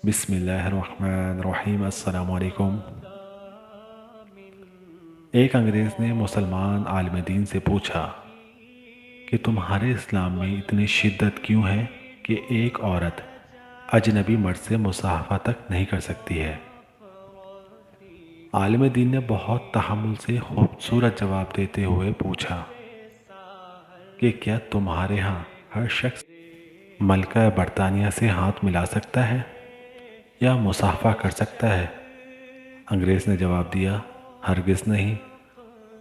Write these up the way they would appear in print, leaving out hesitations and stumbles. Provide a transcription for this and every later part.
بسم اللہ الرحمن الرحیم۔ السلام علیکم۔ ایک انگریز نے مسلمان عالم دین سے پوچھا کہ تمہارے اسلام میں اتنی شدت کیوں ہے کہ ایک عورت اجنبی مرد سے مصافحہ تک نہیں کر سکتی ہے؟ عالم دین نے بہت تحمل سے خوبصورت جواب دیتے ہوئے پوچھا کہ کیا تمہارے ہاں ہر شخص ملکہ برطانیہ سے ہاتھ ملا سکتا ہے یا مصافحہ کر سکتا ہے؟ انگریز نے جواب دیا، ہرگز نہیں۔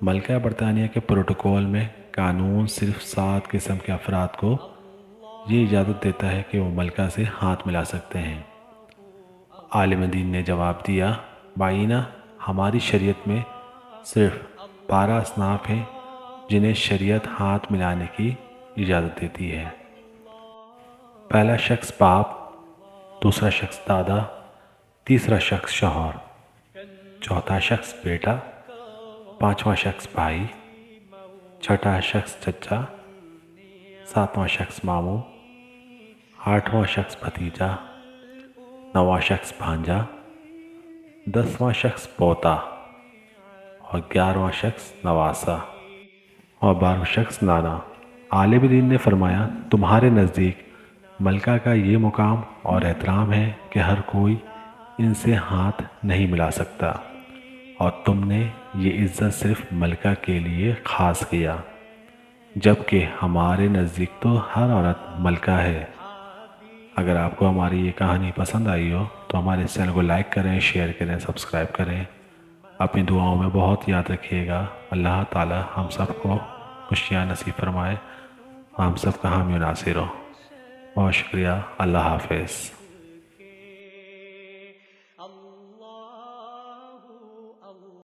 ملکہ برطانیہ کے پروٹوکول میں قانون صرف 7 قسم کے افراد کو یہ اجازت دیتا ہے کہ وہ ملکہ سے ہاتھ ملا سکتے ہیں۔ عالم دین نے جواب دیا، بائینہ، ہماری شریعت میں صرف 12 اصناف ہیں جنہیں شریعت ہاتھ ملانے کی اجازت دیتی ہے۔ پہلا شخص باپ، دوسرا شخص دادا، تیسرا شخص شوہر، چوتھا شخص بیٹا، پانچواں شخص بھائی، چھٹا شخص چچا، ساتواں شخص ماموں، آٹھواں شخص بھتیجا، نواں شخص بھانجا، 10واں شخص پوتا اور 11واں شخص نواسا اور 12واں شخص نانا۔ عالم دین نے فرمایا، تمہارے نزدیک ملکہ کا یہ مقام اور احترام ہے کہ ہر کوئی ان سے ہاتھ نہیں ملا سکتا، اور تم نے یہ عزت صرف ملکہ کے لیے خاص کیا، جبکہ ہمارے نزدیک تو ہر عورت ملکہ ہے۔ اگر آپ کو ہماری یہ کہانی پسند آئی ہو تو ہمارے اس چینل کو لائک کریں، شیئر کریں، سبسکرائب کریں۔ اپنی دعاؤں میں بہت یاد رکھیے گا۔ اللہ تعالی ہم سب کو خوشیاں نصیب فرمائے، ہم سب کا حامی و ناصر ہو۔ بہت شکریہ۔ اللہ حافظ۔